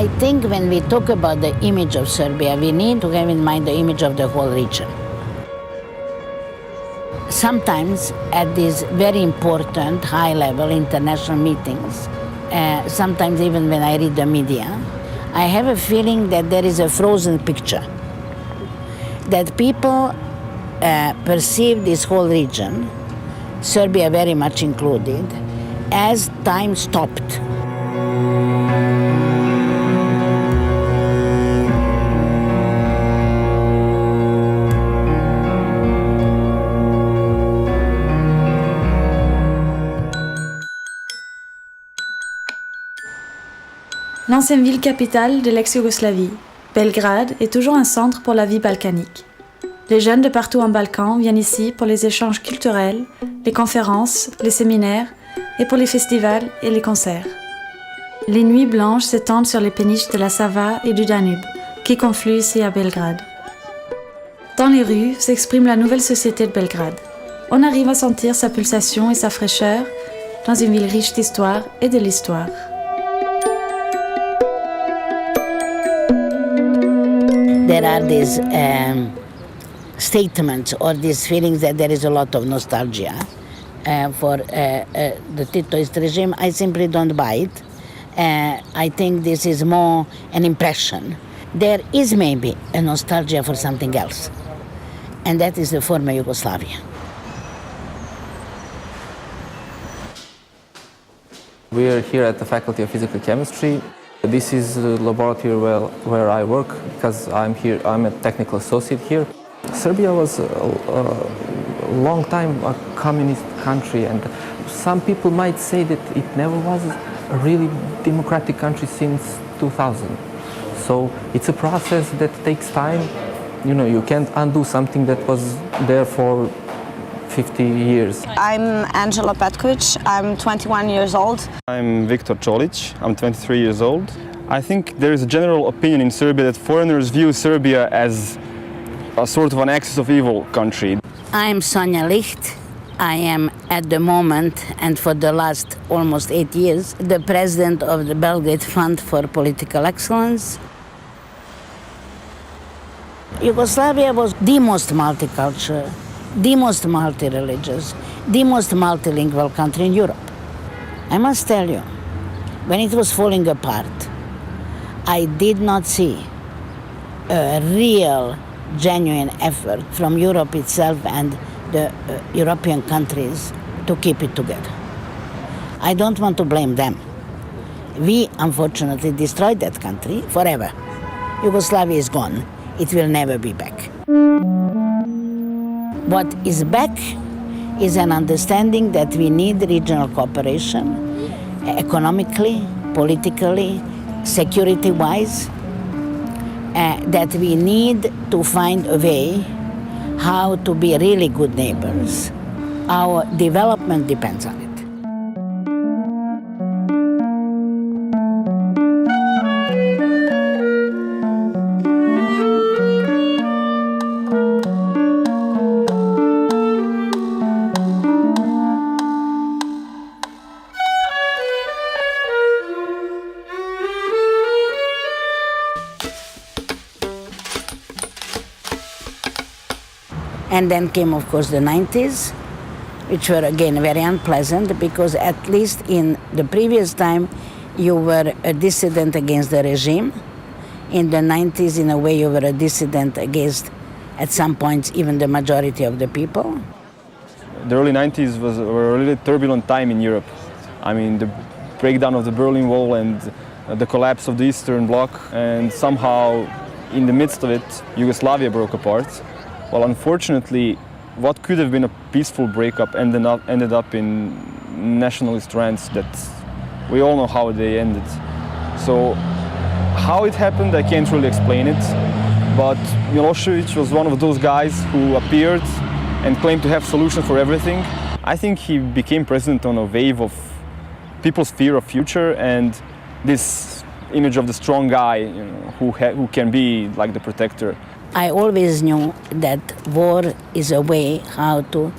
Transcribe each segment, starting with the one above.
I think when we talk about the image of Serbia, we need to have in mind the image of the whole region. Sometimes at these very important high-level international meetings, sometimes even when I read the media, I have a feeling that there is a frozen picture, that people perceive this whole region, Serbia very much included, as time stopped. L'ancienne ville capitale de l'ex-Yougoslavie, Belgrade est toujours un centre pour la vie balkanique. Les jeunes de partout en Balkans viennent ici pour les échanges culturels, les conférences, les séminaires et pour les festivals et les concerts. Les nuits blanches s'étendent sur les péniches de la Sava et du Danube, qui confluent ici à Belgrade. Dans les rues s'exprime la nouvelle société de Belgrade. On arrive à sentir sa pulsation et sa fraîcheur dans une ville riche d'histoire et de l'histoire. There are these statements or these feelings that there is a lot of nostalgia for the Titoist regime. I simply don't buy it. I think this is more an impression. There is maybe a nostalgia for something else, and that is the former Yugoslavia. We are here at the Faculty of Physical Chemistry. This is the laboratory where I work because I'm a technical associate here. Serbia was a long time a communist country, and some people might say that it never was a really democratic country since 2000. So it's a process that takes time. You know, you can't undo something that was there for 50 years. I'm Angela Petkovic. I'm 21 years old. I'm Viktor Čolić. I'm 23 years old. I think there is a general opinion in Serbia that foreigners view Serbia as a sort of an axis of evil country. I'm Sonja Licht. I am at the moment, and for the last almost 8 years, the president of the Belgrade Fund for Political Excellence. Yugoslavia was the most multicultural, the most multi-religious, the most multilingual country in Europe. I must tell you, when it was falling apart, I did not see a real, genuine effort from Europe itself and the European countries to keep it together. I don't want to blame them. We, unfortunately, destroyed that country forever. Yugoslavia is gone. It will never be back. What is back is an understanding that we need regional cooperation, economically, politically, security-wise, that we need to find a way how to be really good neighbors. Our development depends on it. And then came, of course, the 90s, which were again very unpleasant because at least in the previous time you were a dissident against the regime. In the 90s, in a way, you were a dissident against, at some points, even the majority of the people. The early 90s were a really turbulent time in Europe. I mean, the breakdown of the Berlin Wall and the collapse of the Eastern Bloc, and somehow, in the midst of it, Yugoslavia broke apart. Well, unfortunately, what could have been a peaceful breakup ended up in nationalist rants that we all know how they ended. So, how it happened, I can't really explain it, but Milosevic was one of those guys who appeared and claimed to have solutions for everything. I think he became president on a wave of people's fear of future and this image of the strong guy, who can be like the protector. I always knew that war is a way how to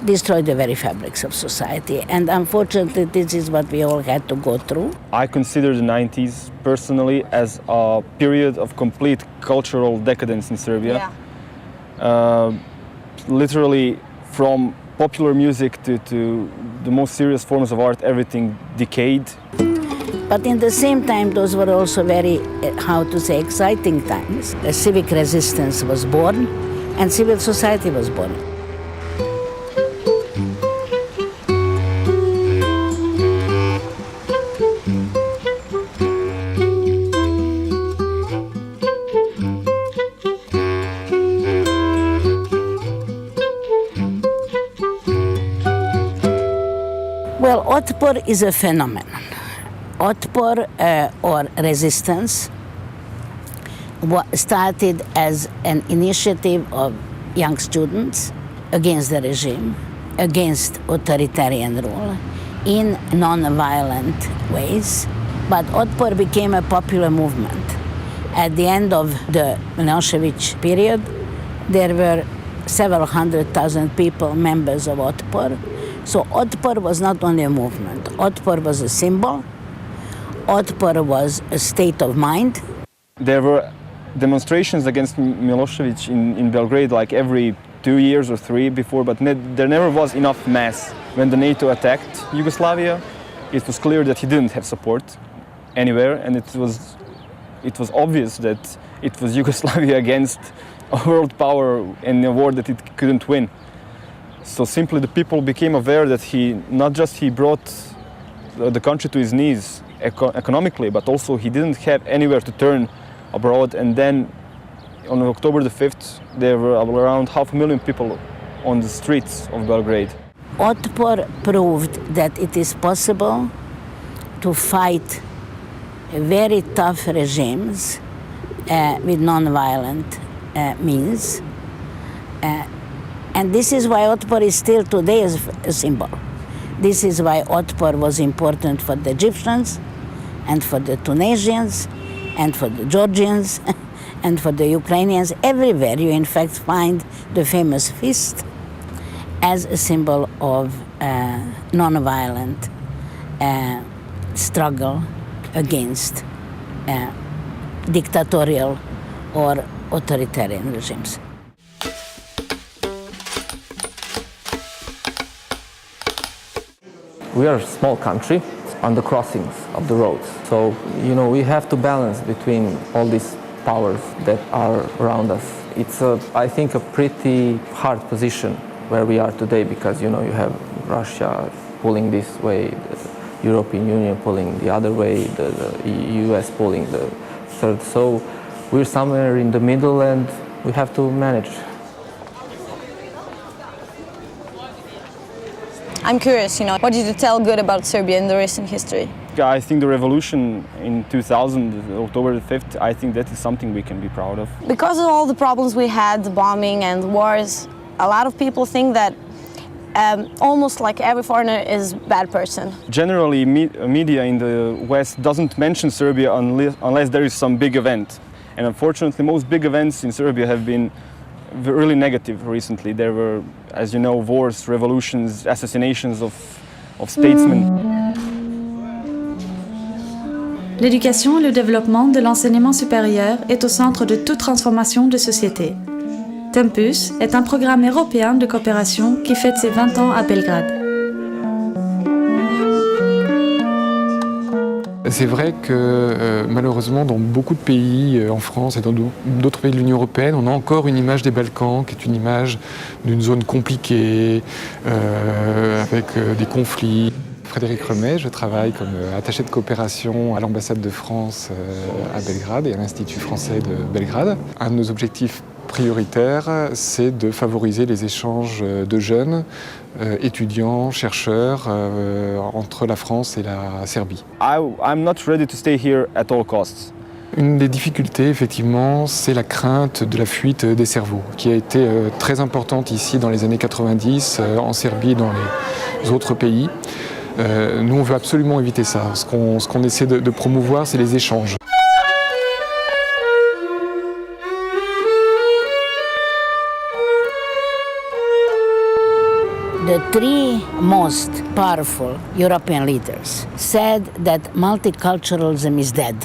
destroyed the very fabrics of society. And unfortunately, this is what we all had to go through. I consider the 90s personally as a period of complete cultural decadence in Serbia. Literally from popular music to the most serious forms of art, everything decayed. But in the same time, those were also very, exciting times. A civic resistance was born and civil society was born. Well, Otpor is a phenomenon. Otpor, or resistance, started as an initiative of young students against the regime, against authoritarian rule, in non-violent ways. But Otpor became a popular movement. At the end of the Milosevic period, there were several 100,000 people, members of Otpor. So Otpor was not only a movement, Otpor was a symbol, Otpor was a state of mind. There were demonstrations against Milosevic in Belgrade like every 2 years or 3 before, but there never was enough mass. When the NATO attacked Yugoslavia, it was clear that he didn't have support anywhere, and it was obvious that it was Yugoslavia against a world power in a war that it couldn't win. So simply the people became aware that he brought the country to his knees economically, but also he didn't have anywhere to turn abroad. And then on October the 5th, there were around 500,000 people on the streets of Belgrade. Otpor proved that it is possible to fight very tough regimes with non-violent means. And this is why Otpor is still today a symbol. This is why Otpor was important for the Egyptians and for the Tunisians and for the Georgians and for the Ukrainians. Everywhere you in fact find the famous fist as a symbol of non-violent struggle against dictatorial or authoritarian regimes. We are a small country on the crossings of the roads. So, we have to balance between all these powers that are around us. It's, I think, a pretty hard position where we are today because, you have Russia pulling this way, the European Union pulling the other way, the US pulling the third. So we're somewhere in the middle and we have to manage. I'm curious, what did you tell good about Serbia in the recent history? I think the revolution in 2000, October the 5th, I think that is something we can be proud of. Because of all the problems we had, the bombing and wars, a lot of people think that almost like every foreigner is a bad person. Generally, media in the West doesn't mention Serbia unless there is some big event. And unfortunately, most big events in Serbia have been really negative recently. There were, as you know, wars, revolutions, assassinations of statesmen. L'éducation et le développement de l'enseignement supérieur est au centre de toute transformation de société. Tempus est un programme européen de coopération qui fête ses 20 ans à Belgrade. C'est vrai que malheureusement dans beaucoup de pays, en France et dans d'autres pays de l'Union européenne, on a encore une image des Balkans qui est une image d'une zone compliquée, avec des conflits. Frédéric Remet, je travaille comme attaché de coopération à l'ambassade de France à Belgrade et à l'Institut français de Belgrade. Un de nos objectifs prioritaires, c'est de favoriser les échanges de jeunes, étudiants, chercheurs entre la France et la Serbie. I'm not ready to stay here at all costs. Une des difficultés, effectivement, c'est la crainte de la fuite des cerveaux, qui a été très importante ici dans les années 90, en Serbie et dans les autres pays. Nous, on veut absolument éviter ça. Ce qu'on essaie de promouvoir, c'est les échanges. The three most powerful European leaders said that multiculturalism is dead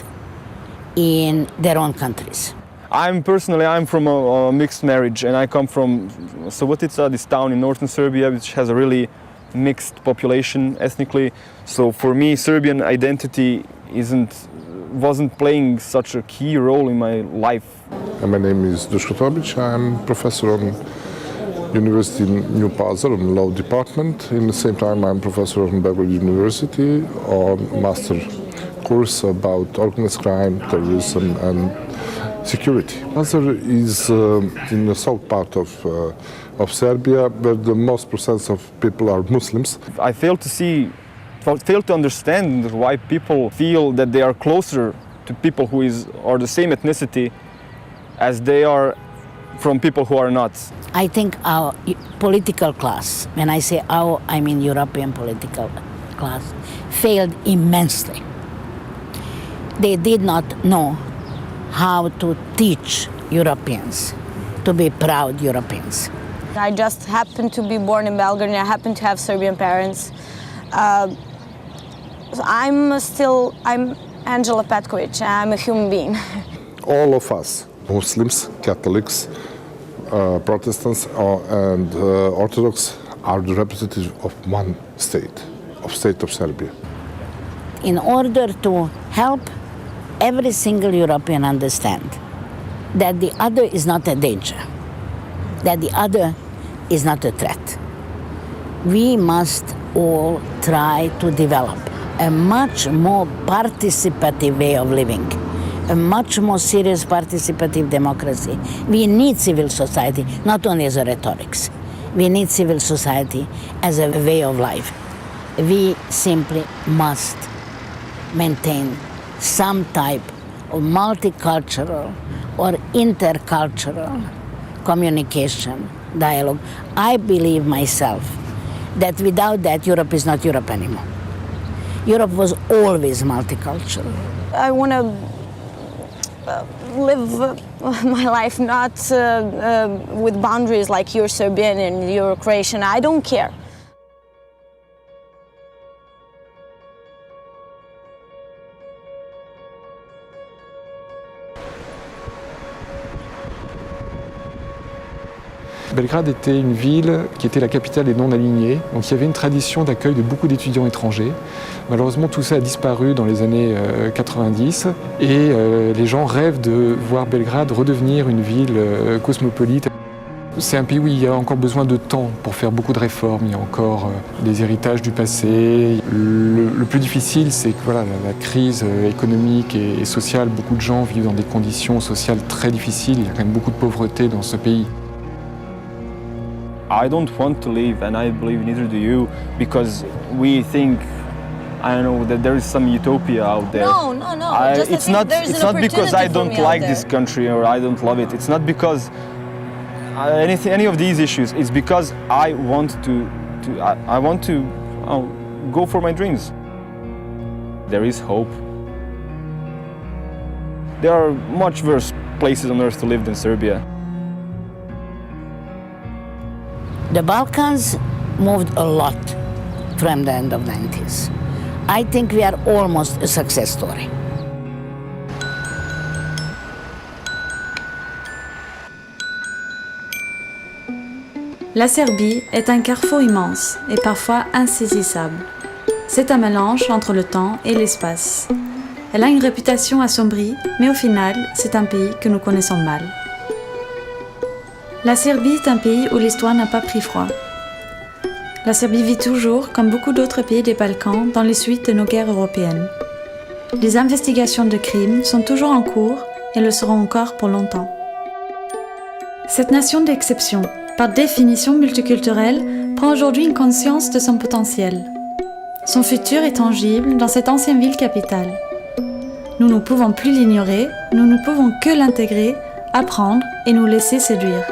in their own countries. I'm from a mixed marriage, and I come from Subotica, this town in northern Serbia, which has a really mixed population ethnically. So for me, Serbian identity wasn't playing such a key role in my life. My name is Duško Tobić. I'm professor on University in New Pazar on Law Department. In the same time, I'm professor on Belgrade University on master course about organized crime, terrorism, and security. Pazar is in the south part of Serbia, where the most percent of people are Muslims. I fail to understand why people feel that they are closer to people who are the same ethnicity as they are from people who are not. I think our political class, when I say our, I mean European political class, failed immensely. They did not know how to teach Europeans to be proud Europeans. I just happened to be born in Belgrade and I happen to have Serbian parents. I'm Angela Petković, I'm a human being. All of us, Muslims, Catholics, Protestants and Orthodox, are the representatives of one state of Serbia. In order to help every single European understand that the other is not a danger, that the other is not a threat, we must all try to develop a much more participative way of living, a much more serious participative democracy. We need civil society, not only as a rhetorics. We need civil society as a way of life. We simply must maintain some type of multicultural or intercultural communication, dialogue. I believe myself that without that, Europe is not Europe anymore. Europe was always multicultural. I want to live my life not with boundaries like you're Serbian and you're Croatian. I don't care. Belgrade était une ville qui était la capitale des non-alignés, donc il y avait une tradition d'accueil de beaucoup d'étudiants étrangers. Malheureusement, tout ça a disparu dans les années 90 et les gens rêvent de voir Belgrade redevenir une ville cosmopolite. C'est un pays où il y a encore besoin de temps pour faire beaucoup de réformes, il y a encore des héritages du passé. Le plus difficile, c'est que voilà, la crise économique et sociale, beaucoup de gens vivent dans des conditions sociales très difficiles, il y a quand même beaucoup de pauvreté dans ce pays. I don't want to leave, and I believe neither do you, because we think, I don't know, that there is some utopia out there. No. It's not because I don't like this country or I don't love it. It's not because any of these issues. It's because I want to go for my dreams. There is hope. There are much worse places on earth to live than Serbia. The Balkans moved a lot from the end of the 90s. I think we are almost a success story. La Serbie est un carrefour immense et parfois insaisissable. C'est un mélange entre le temps et l'espace. Elle a une réputation assombrie, mais au final, c'est un pays que nous connaissons mal. La Serbie est un pays où l'histoire n'a pas pris froid. La Serbie vit toujours, comme beaucoup d'autres pays des Balkans, dans les suites de nos guerres européennes. Les investigations de crimes sont toujours en cours et le seront encore pour longtemps. Cette nation d'exception, par définition multiculturelle, prend aujourd'hui une conscience de son potentiel. Son futur est tangible dans cette ancienne ville capitale. Nous ne pouvons plus l'ignorer, nous ne pouvons que l'intégrer, apprendre et nous laisser séduire.